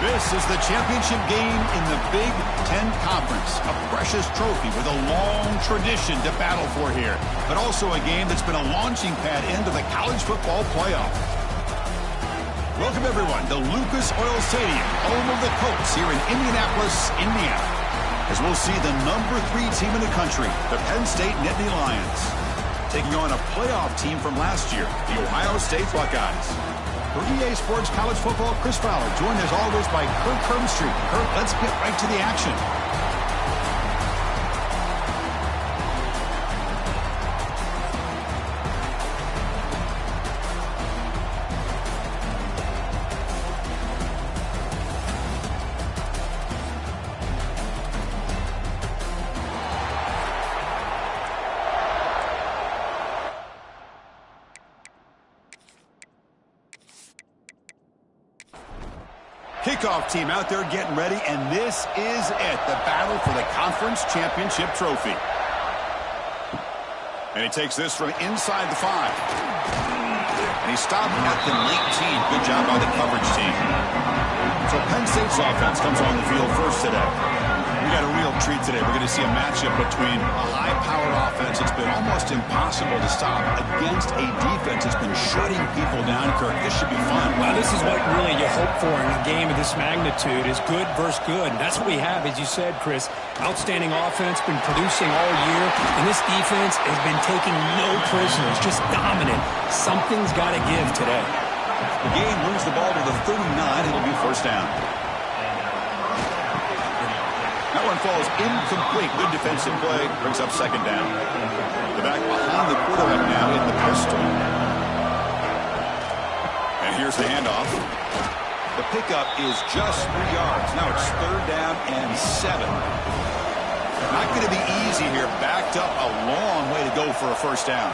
This is the championship game in the Big Ten Conference. A precious trophy with a long tradition to battle for here. But also a game that's been a launching pad into the college football playoff. Welcome, everyone, to Lucas Oil Stadium, home of the Colts here in Indianapolis, Indiana. As we'll see the number 3 team in the country, the Penn State Nittany Lions, taking on a playoff team from last year, the Ohio State Buckeyes. For EA Sports College Football, Chris Fowler, joined as always by Kirk Herbstreit. Kirk, let's get right to the action. Kickoff team out there getting ready, and this is it, the battle for the conference championship trophy. And he takes this from inside the 5. And he stopped at the 19. Good job by the coverage team. So Penn State's offense comes on the field first today. We got a real treat today. We're going to see a matchup between a high-powered offense that's been almost impossible to stop against a defense that's been shutting people down, Kirk. This should be fun. Well, this is what really you hope for in a game of this magnitude is good versus good. And that's what we have, as you said, Chris. Outstanding offense, been producing all year. And this defense has been taking no prisoners, just dominant. Something's got to give today. The game moves the ball to the 39. It'll be first down. That one falls incomplete. Good defensive play. Brings up second down. The back behind the quarterback now in the pistol. And here's the handoff. The pickup is just 3 yards. Now it's third down and 7. Not going to be easy here. Backed up a long way to go for a first down.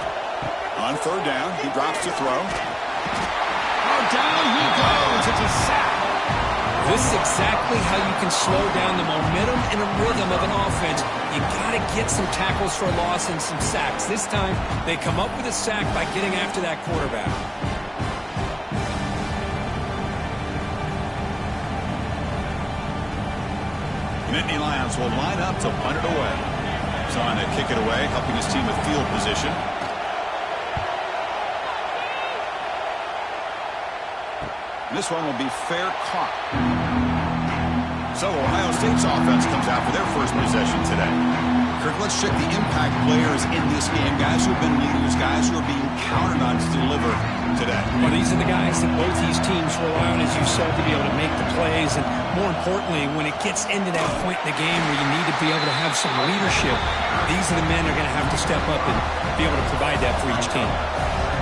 On third down, he drops to throw. Oh, down he goes. It's a sack. This is exactly how you can slow down the momentum and a rhythm of an offense. You got to get some tackles for a loss and some sacks. This time, they come up with a sack by getting after that quarterback. The Nittany Lions will line up to punt it away. Trying to kick it away, helping his team with field position. This one will be fair caught. So Ohio State's offense comes out for their first possession today. Kirk, let's check the impact players in this game. Guys who have been leaders, guys who are being counted on to deliver today. Well, these are the guys that both these teams rely on, as you said, to be able to make the plays. And more importantly, when it gets into that point in the game where you need to be able to have some leadership, these are the men that are going to have to step up and be able to provide that for each team.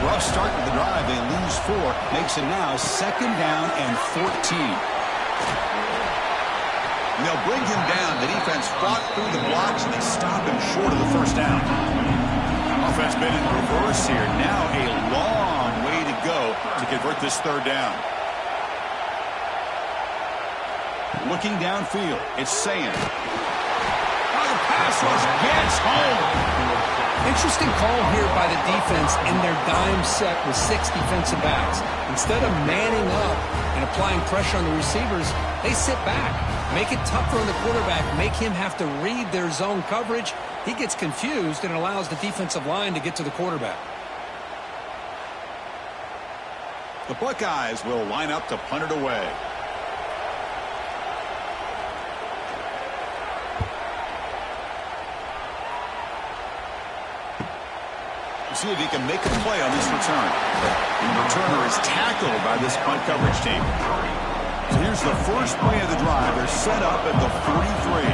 Rough start with the drive. They lose 4. Makes it now second down and 14. And they'll bring him down. The defense fought through the blocks, and they stop him short of the first down. Offense been in reverse here. Now a long way to go to convert this third down. Looking downfield, it's saying. Oh, the pass rush gets home. Interesting call here by the defense in their dime set with 6 defensive backs. Instead of manning up and applying pressure on the receivers, they sit back, make it tougher on the quarterback, make him have to read their zone coverage. He gets confused and allows the defensive line to get to the quarterback. The Buckeyes will line up to punt it away. See if he can make a play on this return. The returner is tackled by this punt coverage team. So here's the first play of the drive. They're set up at the 43.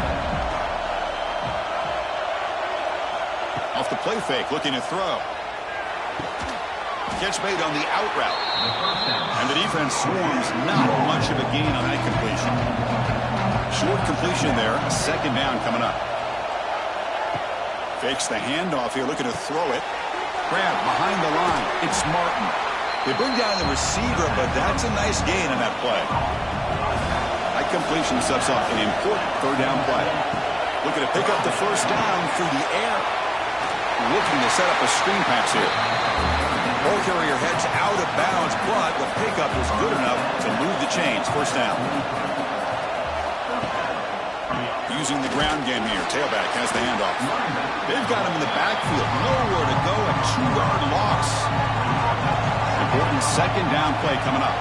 Off the play fake, looking to throw. Catch made on the out route. And the defense swarms, not much of a gain on that completion. Short completion there, a second down coming up. Fakes the handoff here, looking to throw it. Grab behind the line. It's Martin. They bring down the receiver, but that's a nice gain on that play. That completion sets up an important third down play. Looking to pick up the first down through the air. Looking to set up a screen pass here. Ball carrier heads out of bounds, but the pickup is good enough to move the chains. First down. using the ground game here. Tailback has the handoff. They've got him in the backfield. Nowhere to go. A 2-yard loss. Important second down play coming up.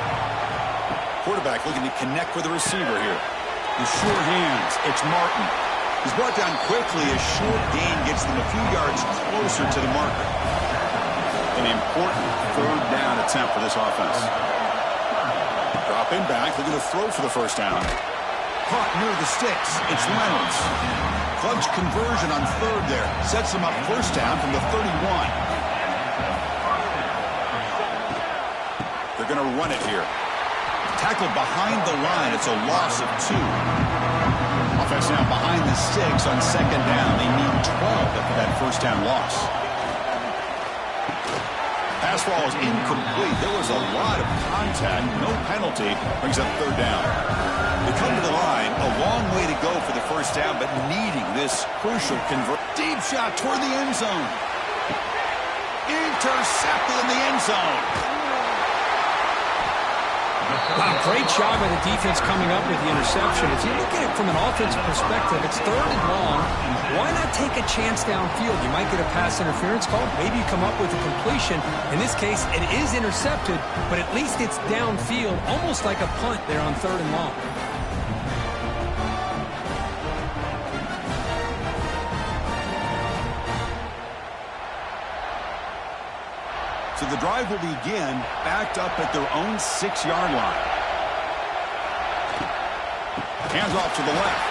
Quarterback looking to connect with the receiver here. The sure hands. It's Martin. He's brought down quickly. A short gain gets them a few yards closer to the marker. An important third down attempt for this offense. Dropping back, looking to throw for the first down. Caught near the sticks. It's Reynolds. Clutch conversion on third there. Sets him up first down from the 31. They're going to run it here. Tackled behind the line. It's a loss of 2. Offense now behind the sticks on second down. They need 12 after that first down loss. Pass ball is incomplete. There was a lot of contact. No penalty. Brings up third down. They come to the line. A long way to go for the first down, but needing this crucial deep shot toward the end zone. Intercepted in the end zone. Wow, great job by the defense coming up with the interception. If you look at it from an offensive perspective, it's third and long. Why not take a chance downfield? You might get a pass interference call. Maybe you come up with a completion. In this case, it is intercepted, but at least it's downfield, almost like a punt there on third and long. So the drive will begin backed up at their own 6-yard line. Hands off to the left.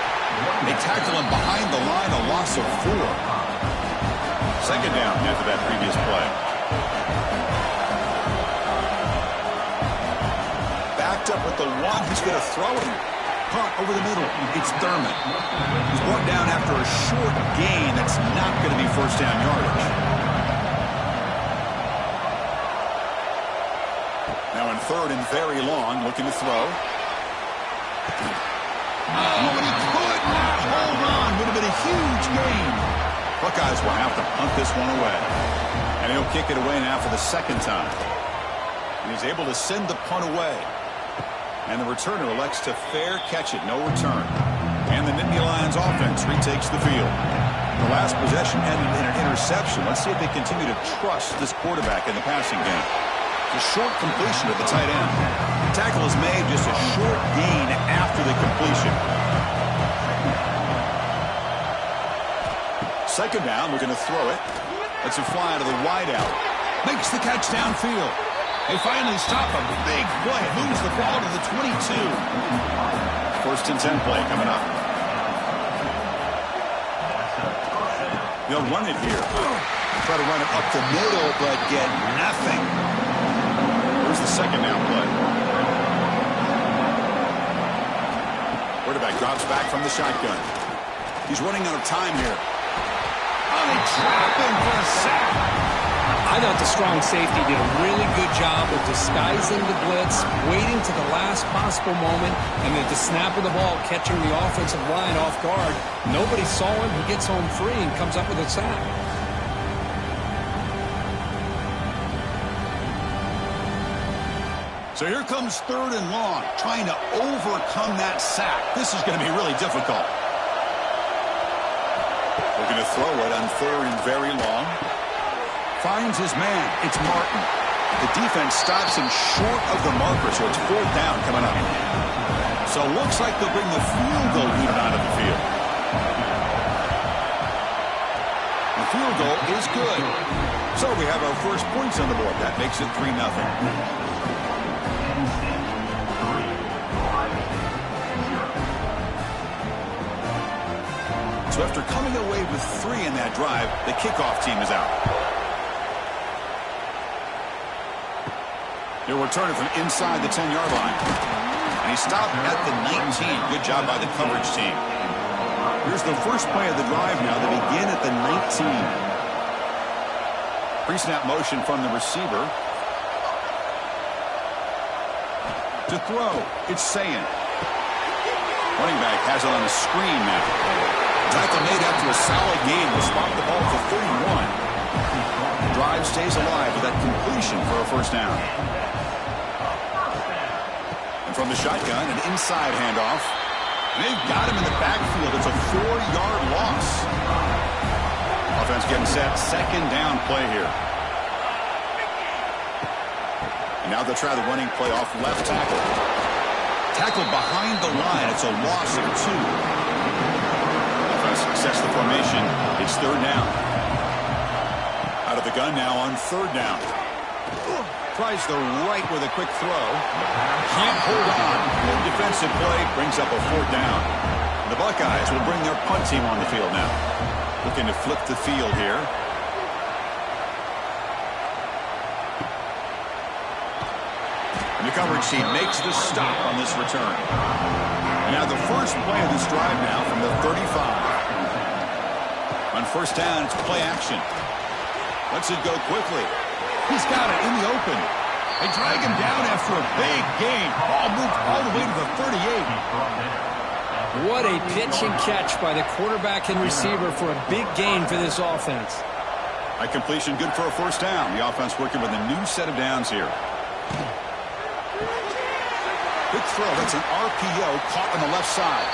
They tackle him behind the line, a loss of 4. Second down after that previous play. Backed up with the one. He's going to throw him. Punt over the middle. It's Thurman. He's brought down after a short gain. That's not going to be first down yardage. Now in third and very long, looking to throw. Oh, and he could not hold on. Would have been a huge gain. Buckeyes will have to punt this one away. And he'll kick it away now for the second time. And he's able to send the punt away. And the returner elects to fair catch it. No return. And the Nittany Lions offense retakes the field. The last possession ended in an interception. Let's see if they continue to trust this quarterback in the passing game. A short completion to the tight end. The tackle is made, just a short gain after the completion. Second down, looking to throw it. Lets it fly to the wideout. Makes the catch downfield. They finally stop a big play. Moves the ball to the 22. First and 10 play coming up. They'll run it here. Try to run it up the middle, but get nothing. The second down play. Quarterback drops back from the shotgun. He's running out of time here. Oh, they trap him for a sack. I thought the strong safety did a really good job of disguising the blitz, waiting to the last possible moment, and at the snap of the ball, catching the offensive line off guard. Nobody saw him. He gets home free and comes up with a sack. So here comes third and long, trying to overcome that sack. This is going to be really difficult. Looking to throw it on third and very long. Finds his man. It's Martin. The defense stops him short of the marker, so it's fourth down coming up. So it looks like they'll bring the field goal unit out of the field. The field goal is good. So we have our first points on the board. That makes it 3-0. So after coming away with 3 in that drive, the kickoff team is out. He'll return it from inside the 10-yard line. And he stopped at the 19. Good job by the coverage team. Here's the first play of the drive now. They begin at the 19. Pre-snap motion from the receiver. To throw, it's Sayin. Running back has it on the screen now. Tackle made after a solid gain will spot the ball for 31. The drive stays alive with that completion for a first down. And from the shotgun, an inside handoff. They've got him in the backfield. It's a 4-yard loss. Offense getting set. Second down play here. And now they'll try the running play off left tackle. Tackled behind the line. It's a loss of 2. Offense sets the formation. It's third down. Out of the gun now on third down. Tries the right with a quick throw. Can't hold on. Good defensive play brings up a fourth down. The Buckeyes will bring their punt team on the field now. Looking to flip the field here. And the coverage team makes the stop on this return. And now the first play of this drive now from the 35. On first down, it's play action. Lets it go quickly. He's got it in the open. They drag him down after a big gain. Ball moved all the way to the 38. What a pitch and catch by the quarterback and receiver for a big gain for this offense. A completion good for a first down. The offense working with a new set of downs here. Quick throw. That's an RPO caught on the left side.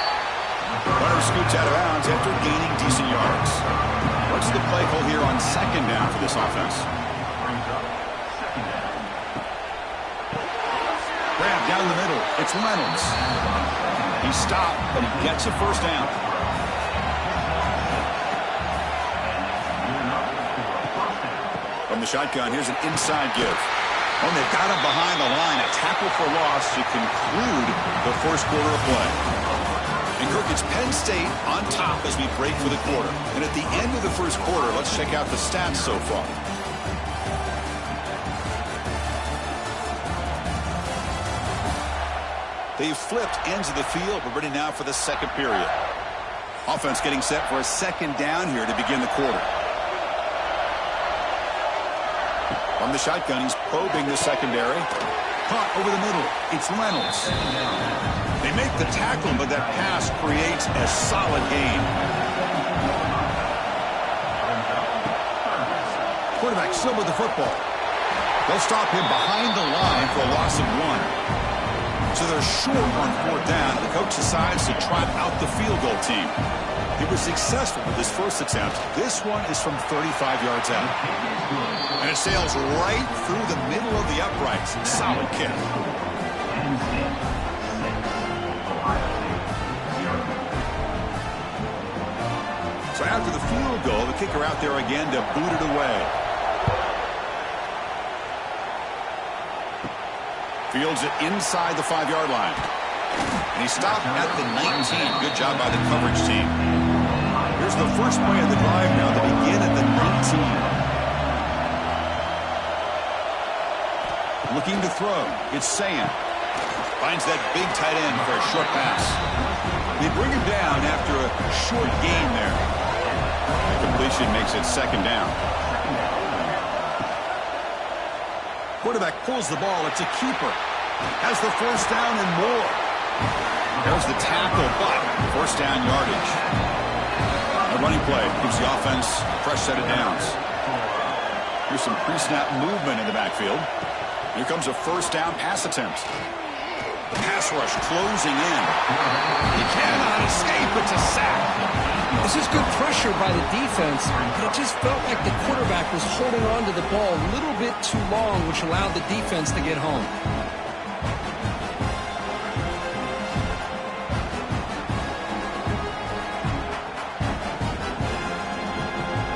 Runner scoots out of bounds after gaining decent yards. What's the play call here on second down for this offense? Grab down the middle. It's Reynolds. He stopped, but he gets a first down. From the shotgun, here's an inside give. Oh, they've got him behind the line. A tackle for loss to conclude the first quarter of play. And Kirk, it's Penn State on top as we break for the quarter. And at the end of the first quarter, let's check out the stats so far. They've flipped ends of the field. We're ready now for the second period. Offense getting set for a second down here to begin the quarter. From the shotgun, he's probing the secondary. Caught over the middle. It's Reynolds. They make the tackle, but that pass creates a solid gain. Quarterback still with the football. They'll stop him behind the line for a loss of 1. So they're short on fourth down. The coach decides to trot out the field goal team. He was successful with his first attempt. This one is from 35 yards out. And it sails right through the middle of the uprights. Solid kick. So after the field goal, the kicker out there again to boot it away. Fields it inside the 5-yard line. And he stopped at the 19. Good job by the coverage team. Here's the first play of the drive now. They begin at the 19. Looking to throw. It's Sand. Finds that big tight end for a short pass. They bring him down after a short gain there. The completion makes it second down. Quarterback pulls the ball. It's a keeper. Has the first down and more. There's the tackle, but first down yardage. The running play gives the offense a fresh set of downs. Here's some pre-snap movement in the backfield. Here comes a first down pass attempt. The pass rush closing in. He cannot escape. It's a sack. This is good pressure by the defense, but it just felt like the quarterback was holding on to the ball a little bit too long, which allowed the defense to get home.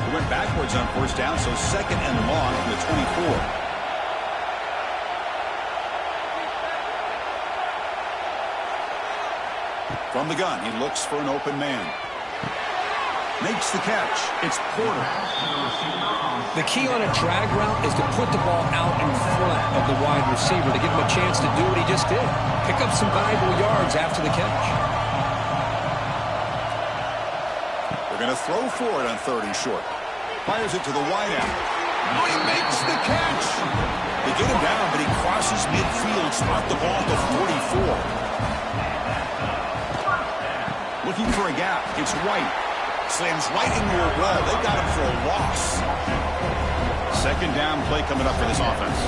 He went backwards on first down, so second and long from the 24. From the gun, he looks for an open man. Makes the catch. It's Porter. The key on a drag route is to put the ball out in front of the wide receiver to give him a chance to do what he just did. Pick up some valuable yards after the catch. They're going to throw for it on third and short. Fires it to the wideout. Oh, he makes the catch. They get him down, but he crosses midfield. Spot the ball at the 44. Looking for a gap. It's White. Slams right into a wall. They got him for a loss. Second down play coming up for this offense.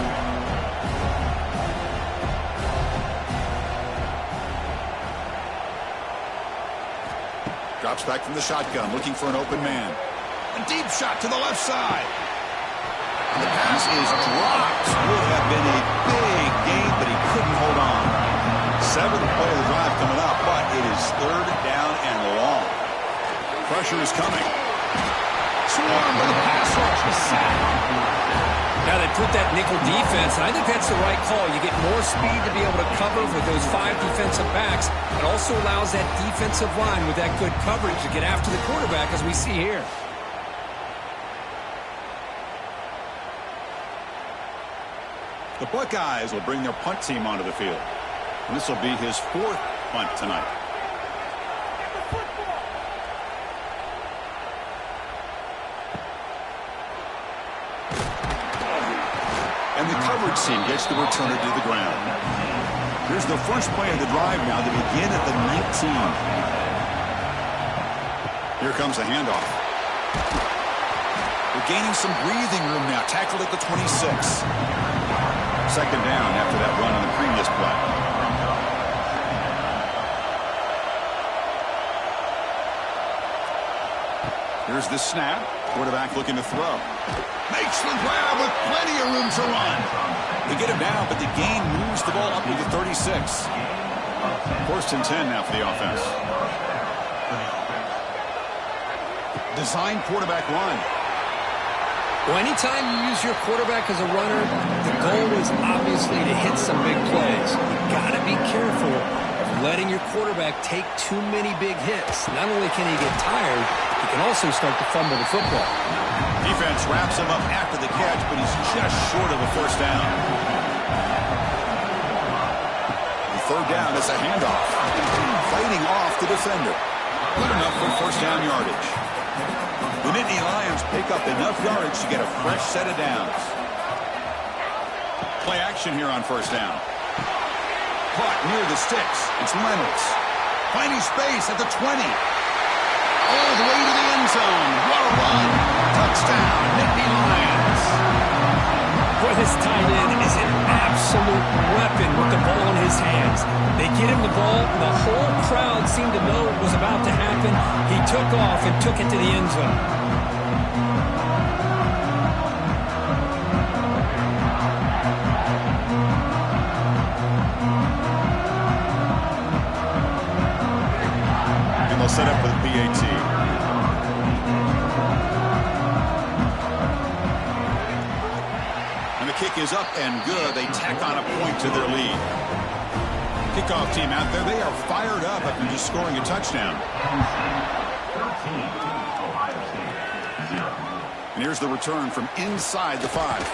Drops back from the shotgun, looking for an open man. A deep shot to the left side. And the pass is dropped. Would have been a big gain, but he couldn't hold on. 7th play of the drive coming up, but it is 3rd down and long. Pressure is coming. Swarm with a pass rush. A sack. Now they put that nickel defense, and I think that's the right call. You get more speed to be able to cover with those 5 defensive backs. It also allows that defensive line with that good coverage to get after the quarterback, as we see here. The Buckeyes will bring their punt team onto the field. And this will be his 4th punt tonight. And the coverage team gets the returner to the ground. Here's the first play of the drive now to begin at the 19. Here comes the handoff. They're gaining some breathing room now. Tackled at the 26. 2nd down after that run on the previous play. Here's the snap. Quarterback looking to throw. Makes the grab with plenty of room to run. They get him down, but the gain moves the ball up to the 36. 1st and 10 now for the offense. Design quarterback run. Well, anytime you use your quarterback as a runner, the goal is obviously to hit some big plays. You've got to be careful of letting your quarterback take too many big hits. Not only can he get tired, he can also start to fumble the football. Defense wraps him up after the catch, but he's just short of a 1st down. The 3rd down is a handoff. Fighting off the defender. Good enough for 1st down yardage. The Nittany Lions pick up enough yardage to get a fresh set of downs. Play action here on 1st down. Caught near the sticks. It's Reynolds. Finding space at the 20. All the way to the end zone. What a run. Touchdown, Nittany Lions. Boy, this tight end is an absolute weapon with the ball in his hands. They get him the ball. The whole crowd seemed to know what was about to happen. He took off and took it to the end zone. Set up with PAT. And the kick is up and good. They tack on a point to their lead. Kickoff team out there. They are fired up after just scoring a touchdown. And here's the return from inside the 5.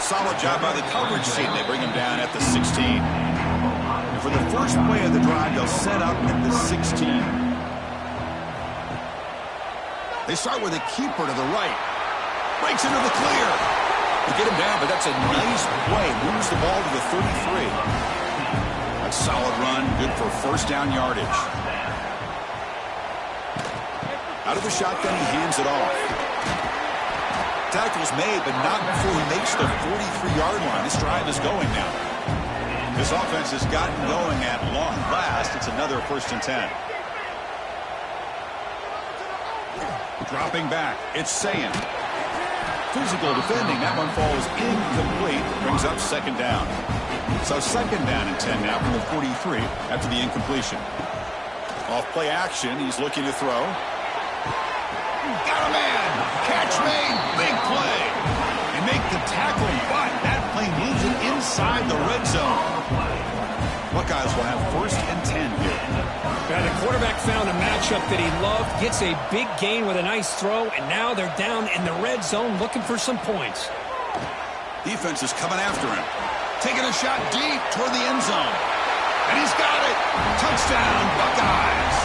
Solid job by the coverage team. They bring him down at the 16. And for the first play of the drive, they'll set up at the 16. They start with a keeper to the right. Breaks into the clear. They get him down, but that's a nice play. Moves the ball to the 33. A solid run, good for 1st down yardage. Out of the shotgun, he hands it off. Tackle's made, but not before he makes the 43-yard line. This drive is going now. This offense has gotten going at long last. It's another 1st and 10. Dropping back, it's Sayan. Physical defending, that one falls incomplete, brings up 2nd down. So 2nd down and 10 now from the 43 after the incompletion. Off play action, he's looking to throw. Got a man, catch made, big play. They make the tackle, but that play moves it inside the red zone. Buckeyes will have 1st and 10 here. Yeah, the quarterback found a matchup that he loved, gets a big gain with a nice throw, and now they're down in the red zone looking for some points. Defense is coming after him. Taking a shot deep toward the end zone. And he's got it. Touchdown, Buckeyes.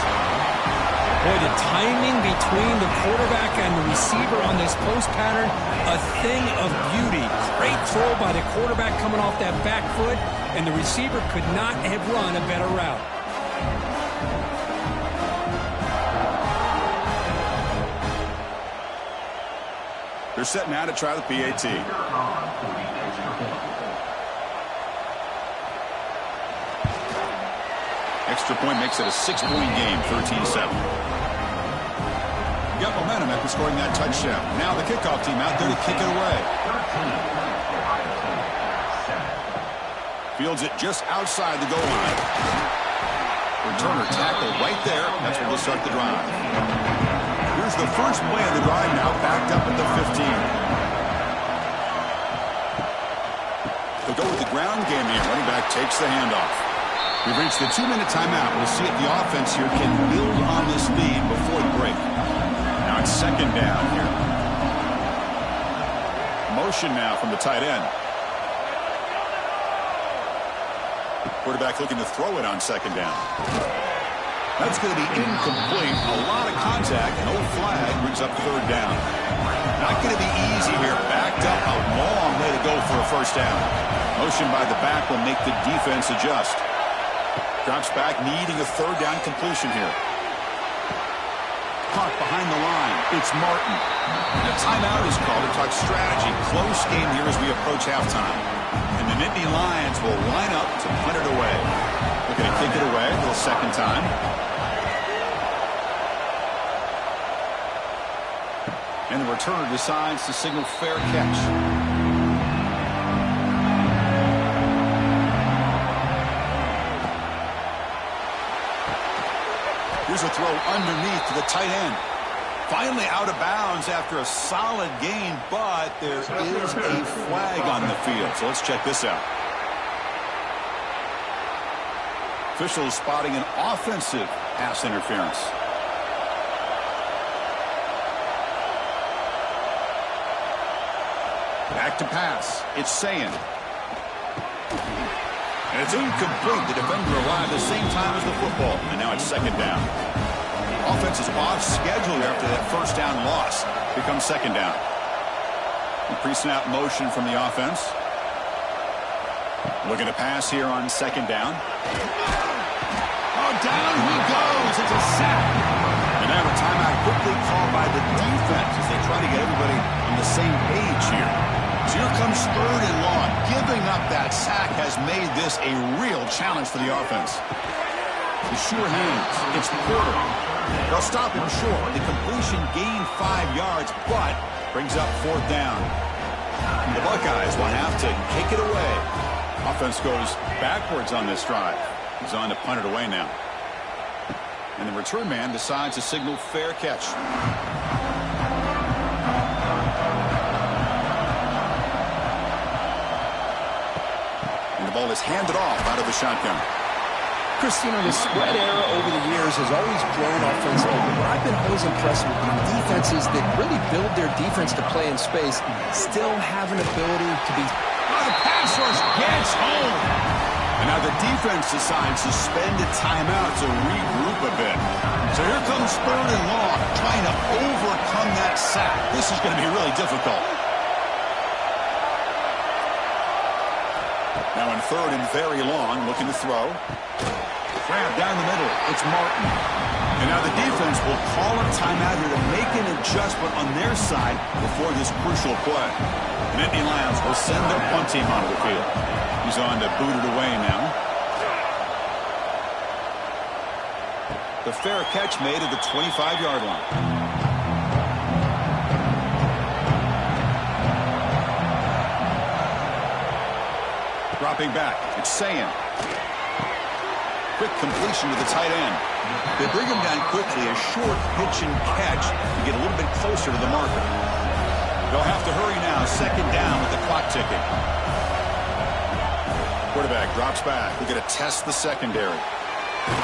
Boy, the timing between the quarterback and the receiver on this post pattern, a thing of beauty. Great throw by the quarterback coming off that back foot, and the receiver could not have run a better route. They're set now to try the PAT. Extra point makes it a 6-point game, 13-7. Got momentum after scoring that touchdown. Now the kickoff team out there to kick it away. Fields it just outside the goal line. Returner tackled right there. That's where we'll start the drive. Here's the first play of the drive now, backed up at the 15. They'll go with the ground game here. Running back takes the handoff. We've reached the 2-minute timeout. We'll see if the offense here can build on this lead before the break. Now it's second down here. Motion now from the tight end. Quarterback looking to throw it on second down. That's going to be incomplete. A lot of contact. No flag. Brings up third down. Not going to be easy here. Backed up a long way to go for a first down. Motion by the back will make the defense adjust. Drops back, needing a third down completion here. Caught behind the line. It's Martin. And a timeout is called to talk strategy. Close game here as we approach halftime. And the Nittany Lions will line up to punt it away. Looking to kick it away for the second time. And the returner decides to signal fair catch. Here's a throw underneath to the tight end. Finally out of bounds after a solid gain, but there is a flag on the field. So let's check this out. Officials spotting an offensive pass interference. Back to pass. It's Sayin. And it's incomplete. The defender arrived at the same time as the football. And now it's second down. Offense is off schedule after that first down loss. Becomes second down. Pre-snap motion from the offense. Looking to pass here on second down. Oh, down he goes. It's a sack. And now a timeout quickly called by the defense as they try to get everybody on the same page here. So here comes third and long. Giving up that sack has made this a real challenge for the offense. The sure hands. It's Porter. They'll stop him short. The completion gained 5 yards, but brings up fourth down. The Buckeyes will have to kick it away. Offense goes backwards on this drive. He's on to punt it away now. And the return man decides to signal fair catch. And the ball is handed off out of the shotgun. Christina, the spread era over the years has always grown offensively, but what I've been always impressed with are defenses that really build their defense to play in space, still have an ability to be... Oh, the pass rush gets home! And now the defense decides to spend a timeout to regroup a bit. So here comes third and long, trying to overcome that sack. This is going to be really difficult. Now in third and very long, looking to throw. Grab down the middle. It's Martin. And now the defense will call a timeout here to make an adjustment on their side before this crucial play. The Nittany Lions will send their punt team onto the field. He's on to boot it away now. The fair catch made at the 25-yard line. Dropping back. It's Sayin. Quick completion to the tight end. They bring him down quickly. A short pitch and catch to get a little bit closer to the marker. They'll have to hurry now. Second down with the clock ticking. Quarterback drops back. They're going to test the secondary.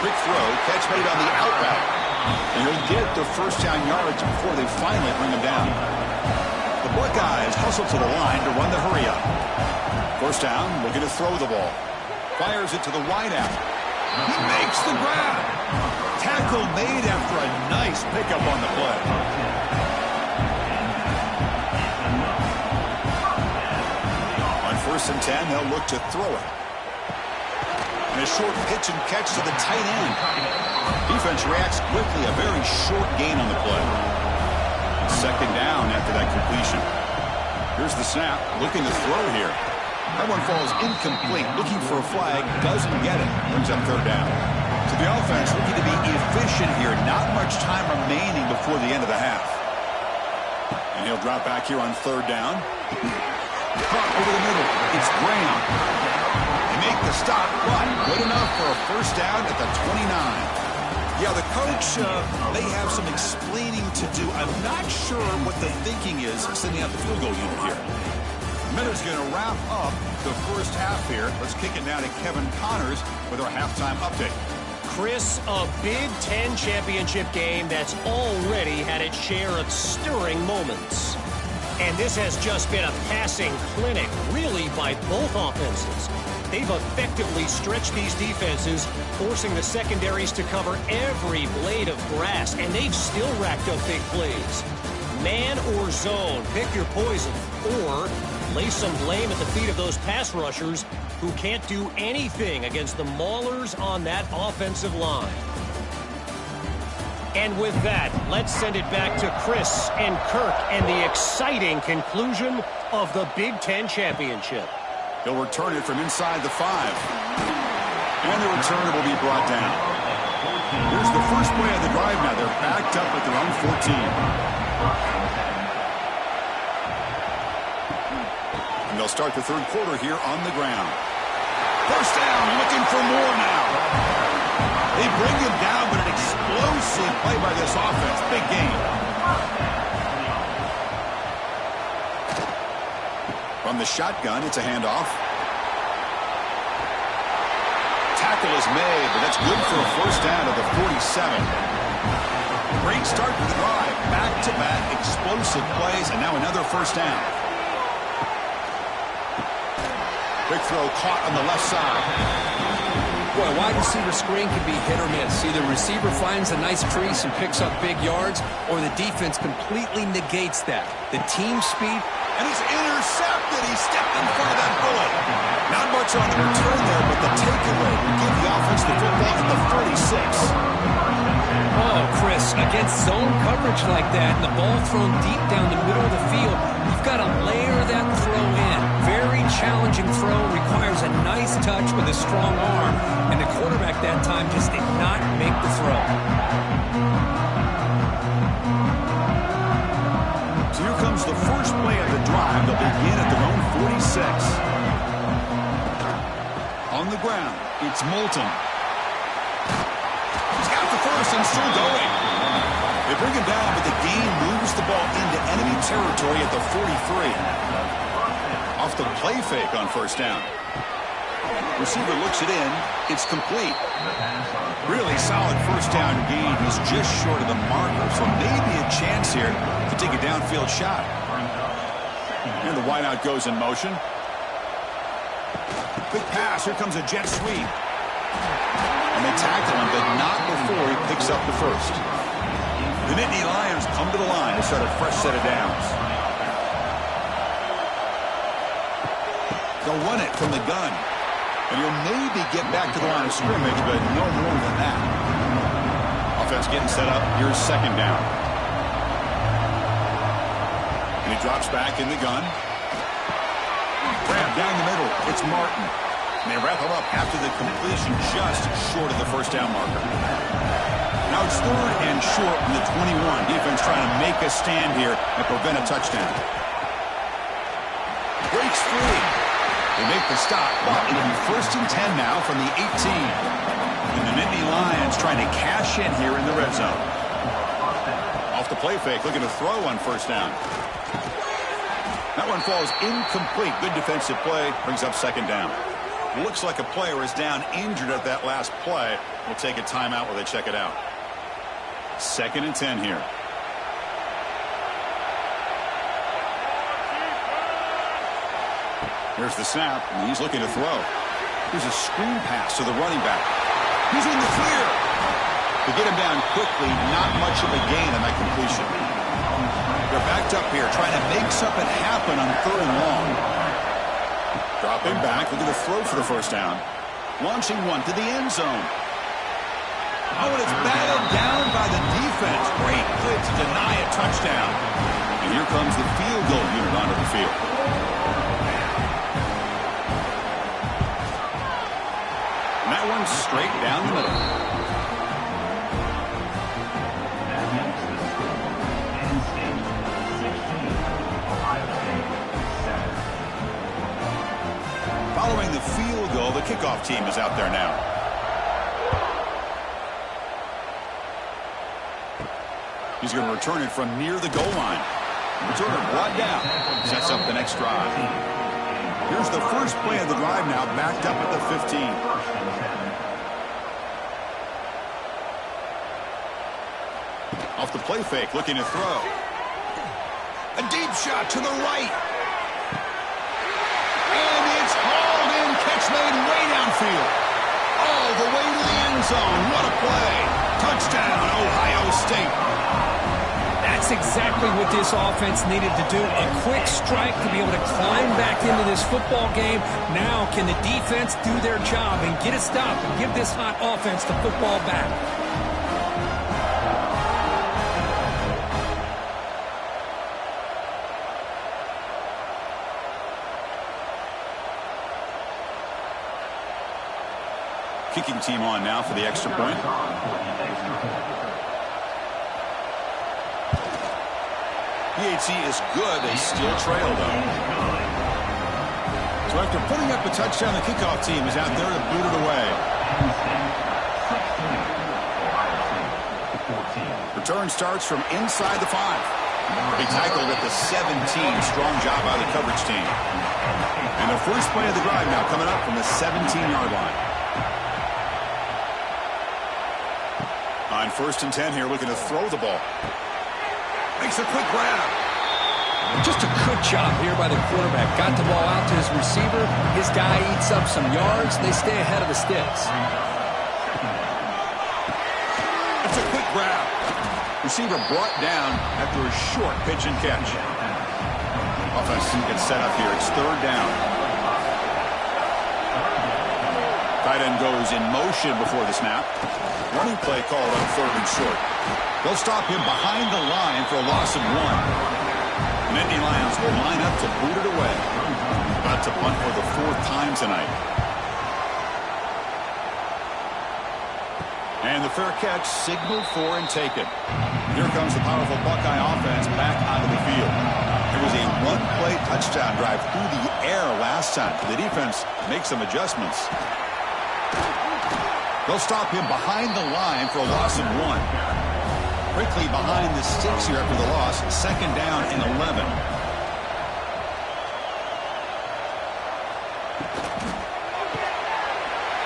Quick throw. Catch made on the outback. And he'll get the first down yards before they finally bring him down. The Buckeyes hustle to the line to run the hurry up. First down, looking to throw the ball. Fires it to the wideout. He makes the grab. Tackle made after a nice pickup on the play. On first and 10, they'll look to throw it. And a short pitch and catch to the tight end. Defense reacts quickly. A very short gain on the play. Second down after that completion. Here's the snap. Looking to throw here. That one falls incomplete. Looking for a flag. Doesn't get it. Brings up third down. So the offense looking to be efficient here. Not much time remaining before the end of the half. And he'll drop back here on third down. Caught over the middle. It's Graham. They make the stop, but good enough for a first down at the 29. Yeah, the coach may have some explaining to do. I'm not sure what the thinking is sending out the field goal unit here. Miller's going to wrap up the first half here. Let's kick it now to Kevin Connors with our halftime update. Chris, a Big Ten championship game that's already had its share of stirring moments. And this has just been a passing clinic, really, by both offenses. They've effectively stretched these defenses, forcing the secondaries to cover every blade of grass, and they've still racked up big plays. Man or zone, pick your poison, or lay some blame at the feet of those pass rushers who can't do anything against the maulers on that offensive line. And with that, let's send it back to Chris and Kirk and the exciting conclusion of the Big Ten championship. He'll return it from inside the 5. And the return will be brought down. Here's the first play of the drive now. They're backed up at their own 14. And they'll start the third quarter here on the ground. First down, looking for more now. They bring him down, but an explosive play by this offense. Big game. From the shotgun, it's a handoff. Tackle is made, but that's good for a first down at the 47. Great start to the drive. Back-to-back explosive plays, and now another first down. Quick throw caught on the left side. Boy, wide receiver screen can be hit or miss. Either receiver finds a nice crease and picks up big yards, or the defense completely negates that. The team speed. And he's intercepted. He stepped in front of that bullet. Not much on the return there, but the takeaway will give the offense the football at the 46. Oh, Chris, against zone coverage like that, and the ball thrown deep down the middle of the field, you've got to layer that throw in. Very challenging throw, requires a nice touch with a strong arm, and the quarterback that time just did not make the throw. So here comes the first play of the drive. They'll begin at their own 46. On the ground, it's Moulton. He's got the first and still going. They bring him down, but the gain moves the ball into enemy territory at the 43. Off the play fake on first down. Receiver looks it in. It's complete. Really solid first down gain. He's just short of the marker, so maybe a chance here to take a downfield shot. And the wideout goes in motion. Quick pass. Here comes a jet sweep. And they tackle him, but not before he picks up the first. The Nittany Lions come to the line to start a fresh set of downs. They'll run it from the gun. And he'll maybe get back to the line of scrimmage, but no more than that. Offense getting set up. Here's second down. And he drops back in the gun. Grab down the middle. It's Martin. And they wrap him up after the completion just short of the first down marker. Now it's third and short from the 21. Defense trying to make a stand here and prevent a touchdown. Breaks free. They make the stop, but it'll be first and 10 now from the 18. And the Nittany Lions trying to cash in here in the red zone. Off the play fake, looking to throw on first down. That one falls incomplete. Good defensive play, brings up second down. Looks like a player is down injured at that last play. We'll take a timeout while they check it out. Second and 10 here. Here's the snap, and he's looking to throw. Here's a screen pass to the running back. He's in the clear. To get him down quickly, not much of a gain on that completion. They're backed up here, trying to make something happen on third and long. Dropping back, looking to throw for the first down. Launching one to the end zone. Oh, and it's batted down by the defense. Great play to deny a touchdown. And here comes the field goal unit onto the field. one straight down the middle. Following the field goal, the kickoff team is out there now. He's going to return it from near the goal line. Returner brought down. Sets up the next drive. Here's the first play of the drive now, backed up at the 15. Off the play fake, looking to throw. A deep shot to the right. And it's hauled in. Catch made way downfield. All the way to the end zone. What a play. Touchdown, Ohio State. That's exactly what this offense needed to do. A quick strike to be able to climb back into this football game. Now can the defense do their job and get a stop and give this hot offense the football back? Kicking team on now for the extra point. PHC is good. They still trail, though. So after putting up a touchdown, the kickoff team is out there to boot it away. Return starts from inside the 5. Big tackle at the 17. Strong job by the coverage team. And the first play of the drive now coming up from the 17-yard line. On 1st and 10 here, looking to throw the ball. Makes a quick grab. Just a good job here by the quarterback. Got the ball out to his receiver. His guy eats up some yards. They stay ahead of the sticks. That's a quick grab. Receiver brought down after a short pitch and catch. Offense gets set up here. It's 3rd down. Tight end goes in motion before the snap. Running play called on 3rd and short. They'll stop him behind the line for a loss of 1. The Nittany Lions will line up to boot it away. About to punt for the 4th time tonight. And the fair catch signaled for and taken. Here comes the powerful Buckeye offense back onto the field. It was a one-play touchdown drive through the air last time. The defense makes some adjustments. They'll stop him behind the line for a loss of 1. Quickly behind the sticks here after the loss. 2nd down and 11.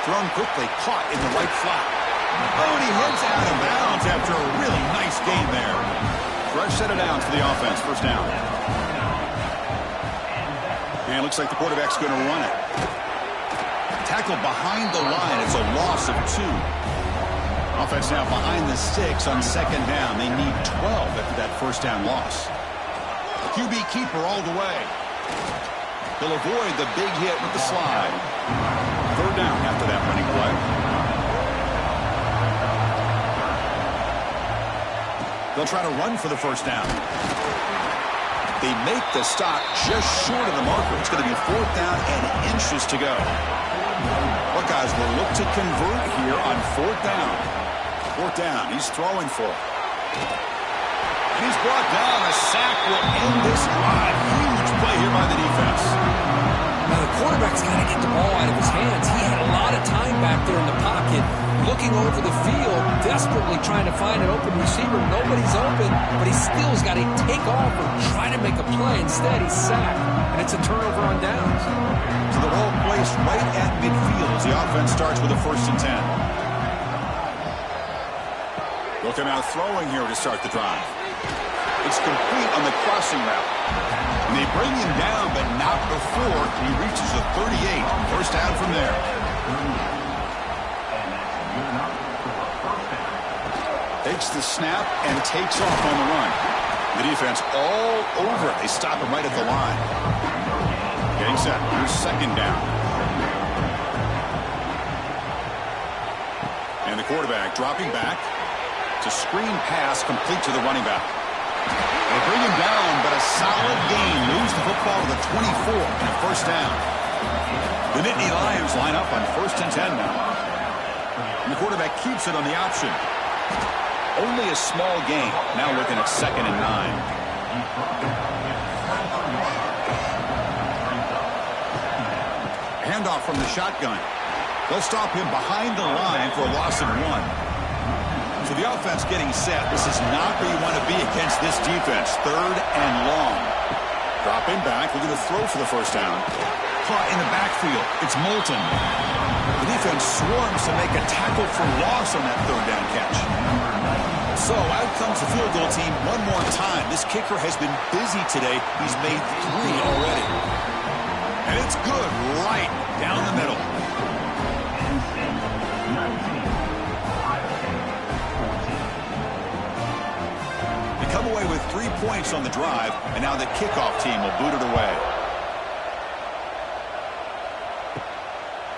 Thrown quickly, caught in the right flat. Oh, and he heads out of bounds after a really nice game there. Fresh set of downs for the offense. 1st down. And it looks like the quarterback's going to run it. Tackled behind the line. It's a loss of 2. Offense now behind the sticks on 2nd down. They need 12 after that 1st down loss. QB keeper all the way. He'll avoid the big hit with the slide. 3rd down after that running play. They'll try to run for the 1st down. They make the stop just short of the marker. It's going to be 4th down and inches to go. Buckeyes will look to convert here on 4th down. 4th down. He's throwing for it. And he's brought down. A sack will end this drive. Huge play here by the defense. Now the quarterback's got to get the ball out of his hands. He had a lot of time back there in the pocket, looking over the field, desperately trying to find an open receiver. Nobody's open, but he still's got to take off or try to make a play. Instead, he's sacked, and it's a turnover on downs. So the ball placed right at midfield as the offense starts with a 1st and 10. They'll come out throwing here to start the drive. It's complete on the crossing route. And they bring him down, but not before he reaches the 38. 1st down from there. Takes the snap and takes off on the run. The defense all over it. They stop him right at the line. Getting set. Here's 2nd down. And the quarterback dropping back. It's a screen pass complete to the running back. They bring him down, but a solid gain. Moves the football to the 24 and a 1st down. The Nittany Lions line up on 1st and 10 now. And the quarterback keeps it on the option. Only a small gain. Now looking at 2nd and 9. Handoff from the shotgun. They'll stop him behind the line for a loss of 1. So the offense getting set. This is not where you want to be against this defense. 3rd and long. Dropping back. Looking to throw for the first down. Caught in the backfield. It's Moulton. The defense swarms to make a tackle for loss on that 3rd down catch. So out comes the field goal team one more time. This kicker has been busy today. He's made 3 already. And it's good right down the middle. They come away with 3 points on the drive, and now the kickoff team will boot it away.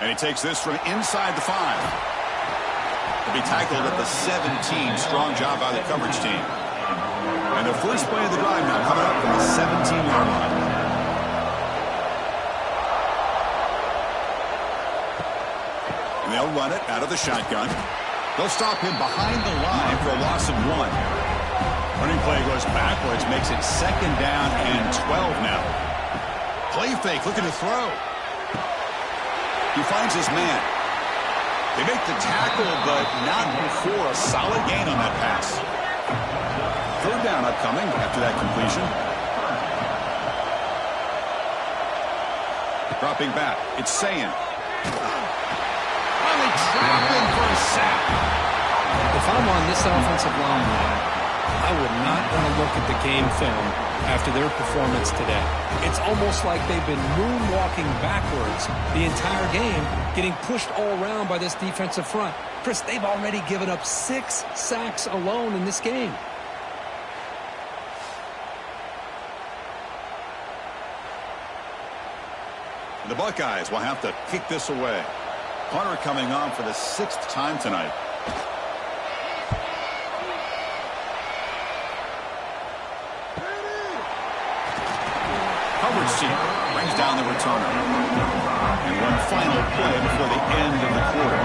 And he takes this from inside the 5. He'll be tackled at the 17. Strong job by the coverage team. And the first play of the drive now coming up from the 17-yard line. And they'll run it out of the shotgun. They'll stop him behind the line for a loss of 1. Running play goes backwards, makes it 2nd down and 12 now. Play fake, looking to throw. He finds his man. They make the tackle, but not before a solid gain on that pass. 3rd down upcoming after that completion. Dropping back. It's Sayin. Finally trapped him for a sack. If I'm on this offensive line, I would not want to look at the game film after their performance today. It's almost like they've been moonwalking backwards the entire game, getting pushed all around by this defensive front. Chris, they've already given up 6 sacks alone in this game. The Buckeyes will have to kick this away. Punter coming on for the 6th time tonight. Coverage team brings down the returner. And one final play before the end of the quarter.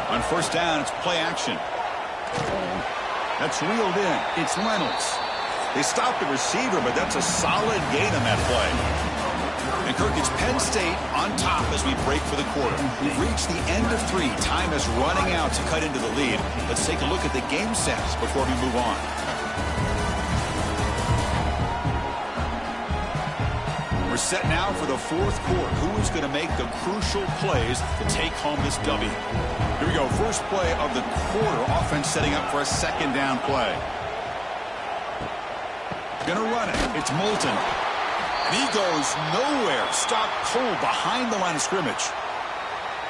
On 1st down, it's play action. That's reeled in. It's Reynolds. They stopped the receiver, but that's a solid gain on that play. And Kirk, it's Penn State on top as we break for the quarter. We've reached the end of 3. Time is running out to cut into the lead. Let's take a look at the game sets before we move on. We're set now for the 4th quarter. Who is going to make the crucial plays to take home this W? Here we go. First play of the quarter. Offense setting up for a 2nd down play. Gonna run it. It's Moulton. And he goes nowhere. Stopped cold behind the line of scrimmage.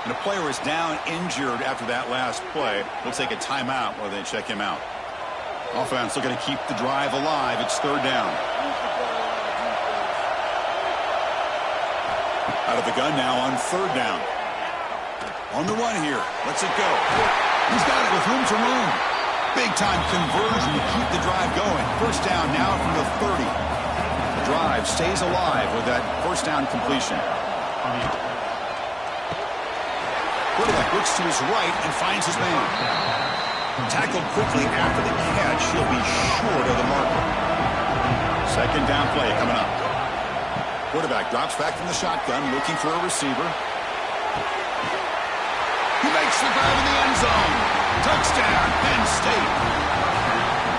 And the player is down injured after that last play. We'll take a timeout while they check him out. Offense looking to keep the drive alive. It's 3rd down. Out of the gun now on 3rd down. On the run here. Let's it go. He's got it with room to run. Big-time conversion to keep the drive going. 1st down now from the 30. The drive stays alive with that 1st down completion. Quarterback looks to his right and finds his man. Tackled quickly after the catch. He'll be short of the marker. 2nd down play coming up. Quarterback drops back from the shotgun, looking for a receiver. He makes the grab in the end zone. Touchdown, Penn State.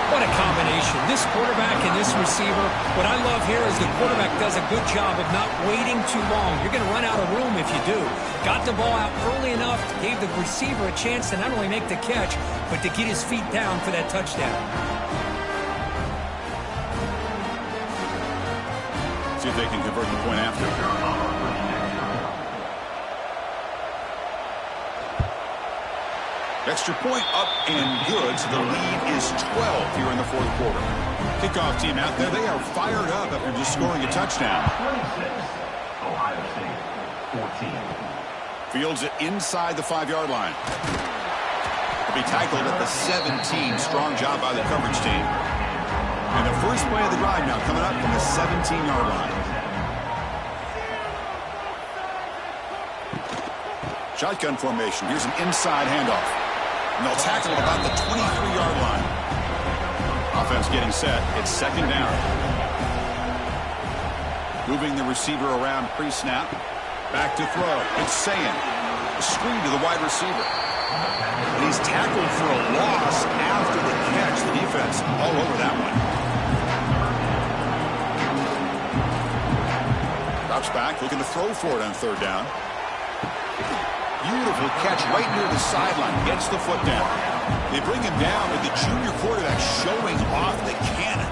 What a combination. This quarterback and this receiver. What I love here is the quarterback does a good job of not waiting too long. You're going to run out of room if you do. Got the ball out early enough, gave the receiver a chance to not only make the catch, but to get his feet down for that touchdown. See if they can convert the point after. Extra point up and good, so the lead is 12 here in the 4th quarter. Kickoff team out there, they are fired up after just scoring a touchdown. 26, Ohio State, 14. Fields it inside the 5-yard line. He'll be tackled at the 17. Strong job by the coverage team. And the first play of the drive now coming up from the 17-yard line. Shotgun formation. Here's an inside handoff. And they'll tackle at about the 23-yard line. Offense getting set. It's second down. Moving the receiver around pre-snap. Back to throw. It's Sayin. A screen to the wide receiver. And he's tackled for a loss after the catch. The defense all over that one. Drops back, looking to throw for it on third down. Beautiful catch right near the sideline. Gets the foot down. They bring him down with the junior quarterback showing off the cannon.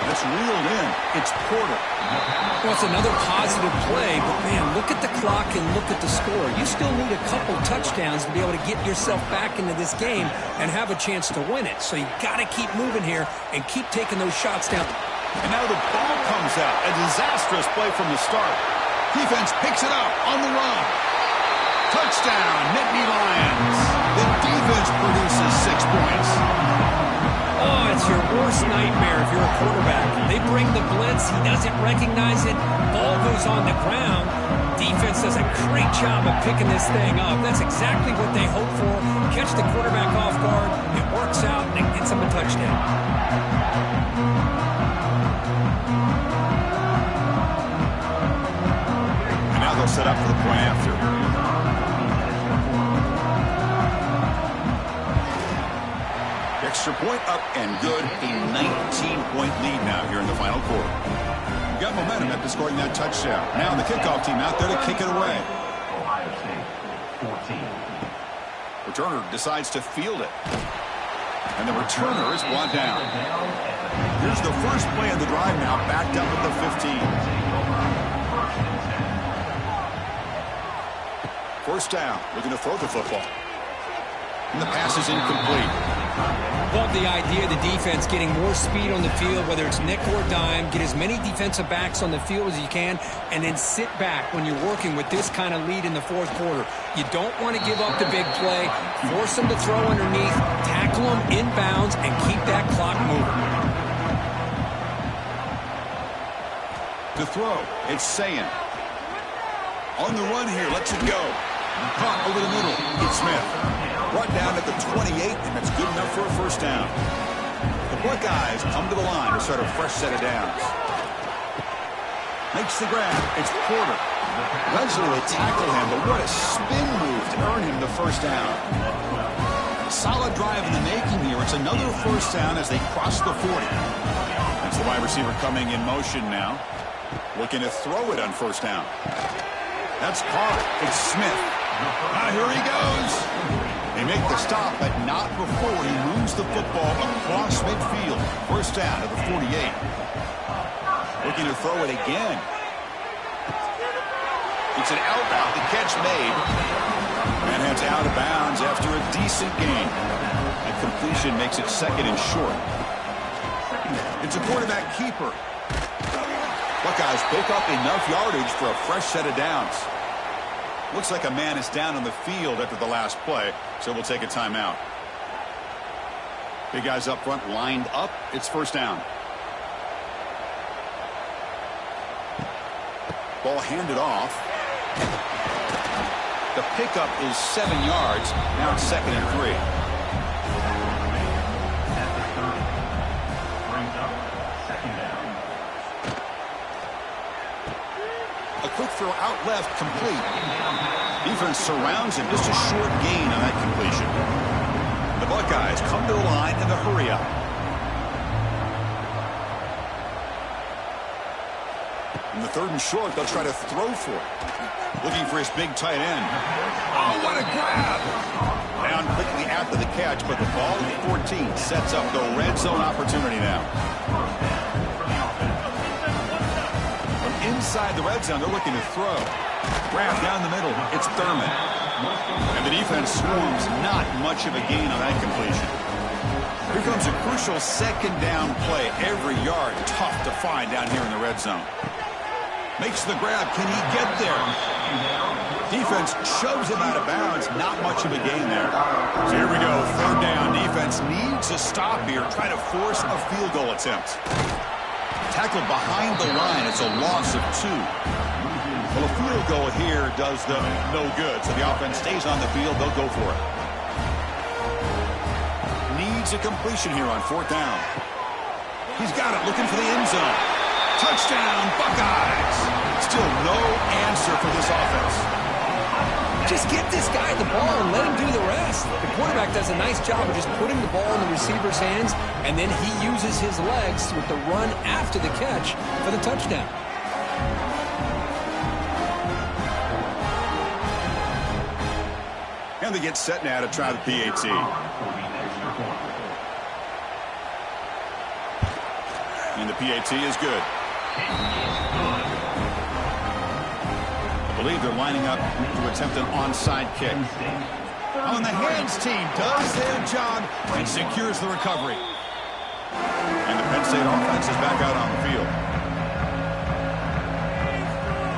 That's reeled in. It's Porter. Well, it's another positive play, but man, look at the clock and look at the score. You still need a couple touchdowns to be able to get yourself back into this game and have a chance to win it. So you got to keep moving here and keep taking those shots down. And now the ball comes out. A disastrous play from the start. Defense picks it up on the run. Touchdown, Nittany Lions. The defense produces 6 points. Oh, it's your worst nightmare if you're a quarterback. They bring the blitz. He doesn't recognize it. Ball goes on the ground. Defense does a great job of picking this thing up. That's exactly what they hope for. Catch the quarterback off guard. It works out, and it gets them a touchdown. And now they'll set up for the point after. Extra point up and good. A 19-point lead now here in the final quarter. We've got momentum after scoring that touchdown. Now the kickoff team out there to kick it away. Ohio State, 14. Returner decides to field it. And the returner is brought down. Here's the first play of the drive now, backed up at the 15. First down, looking to throw the football. And the pass is incomplete. Love the idea of the defense getting more speed on the field, whether it's nickel or dime. Get as many defensive backs on the field as you can, and then sit back when you're working with this kind of lead in the fourth quarter. You don't want to give up the big play. Force them to throw underneath, tackle them inbounds, and keep that clock moving. To throw, it's Sayin. On the run here, lets it go. Caught over the middle, it's Smith. Brought down at the 28, and that's good enough for a first down. The Buckeyes come to the line to start a fresh set of downs. Makes the grab. It's Porter. Eventually they tackle him, but what a spin move to earn him the first down. Solid drive in the making here. It's another first down as they cross the 40. That's the wide receiver coming in motion now. Looking to throw it on first down. That's caught. It's Smith. Now here he goes. They make the stop, but not before he moves the football across midfield. First down to the 48. Looking to throw it again. It's an outbound. The catch made. And heads out of bounds after a decent gain. That completion makes it second and short. It's a quarterback keeper. Buckeyes pick up enough yardage for a fresh set of downs. Looks like a man is down on the field after the last play, so we'll take a timeout. Big guys up front lined up. It's first down. Ball handed off. The pickup is 7 yards. Now it's second and 3. A quick throw out left, complete. Defense surrounds him. Just a short gain on that completion. The Buckeyes come to the line in the hurry up. In the third and short, they'll try to throw for it. Looking for his big tight end. Oh, what a grab! Down quickly after the catch, but the ball at 14 sets up the red zone opportunity now. Inside the red zone, they're looking to throw. Grab down the middle, it's Thurman. And the defense swarms, not much of a gain on that completion. Here comes a crucial second down play. Every yard tough to find down here in the red zone. Makes the grab, can he get there? Defense shoves him out of bounds, not much of a gain there. So here we go, third down. Defense needs a stop here, try to force a field goal attempt. Tackled behind the line. It's a loss of 2. Well, a field goal here does them no good, so the offense stays on the field. They'll go for it. Needs a completion here on 4th down. He's got it, looking for the end zone. Touchdown, Buckeyes! Still no answer for this offense. Just get this guy the ball and let him do the rest. The quarterback does a nice job of just putting the ball in the receiver's hands, and then he uses his legs with the run after the catch for the touchdown. And they get set now to try the PAT. And the PAT is good. I believe they're lining up to attempt an onside kick. On the hands team does their job and secures the recovery. And the Penn State offense is back out on the field.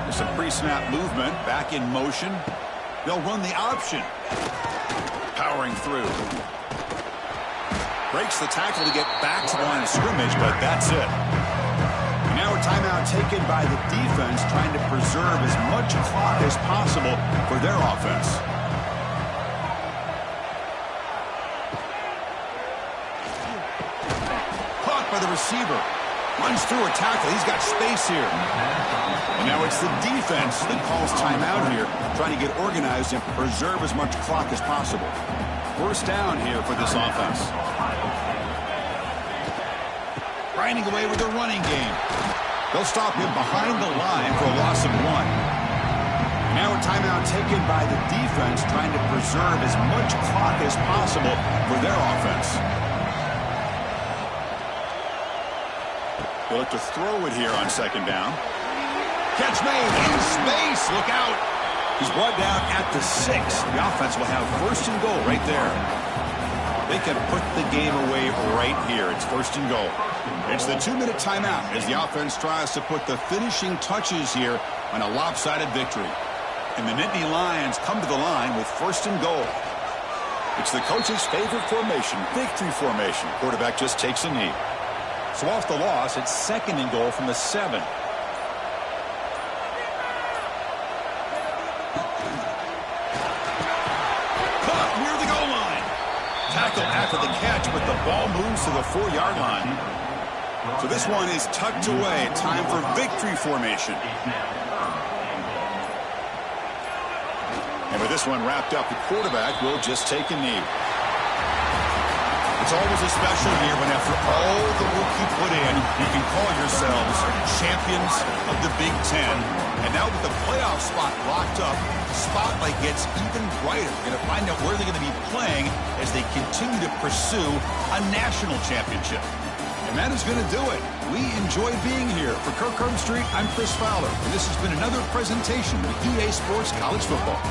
There's some pre-snap movement, back in motion. They'll run the option. Powering through. Breaks the tackle to get back to the line of scrimmage, but that's it. And now a timeout taken by the defense, trying to preserve as much clock as possible for their offense. Caught by the receiver. Runs through a tackle. He's got space here. And now it's the defense that calls timeout here, trying to get organized and preserve as much clock as possible. 1st down here for this offense. Grinding away with the running game. They'll stop him behind the line for a loss of 1. Now a timeout taken by the defense, trying to preserve as much clock as possible for their offense. They'll look to throw it here on 2nd down. Catch made in space. Look out. He's brought down at the 6. The offense will have 1st and goal right there. They can put the game away right here. It's 1st and goal. It's the 2-minute timeout as the offense tries to put the finishing touches here on a lopsided victory. And the Nittany Lions come to the line with 1st and goal. It's the coach's favorite formation, victory formation. Quarterback just takes a knee. So off the loss, it's 2nd and goal from the 7. Caught near the goal line. Tackle after the catch, but the ball moves to the 4-yard line. So this one is tucked away. Time for victory formation. And with this one wrapped up, the quarterback will just take a knee. It's always a special year when after all the work you put in, you can call yourselves champions of the Big Ten. And now with the playoff spot locked up, the spotlight gets even brighter. We're going to find out where they're going to be playing as they continue to pursue a national championship. And that is going to do it. We enjoy being here. For Kirk Herbstreit, I'm Chris Fowler. And this has been another presentation of EA Sports College Football.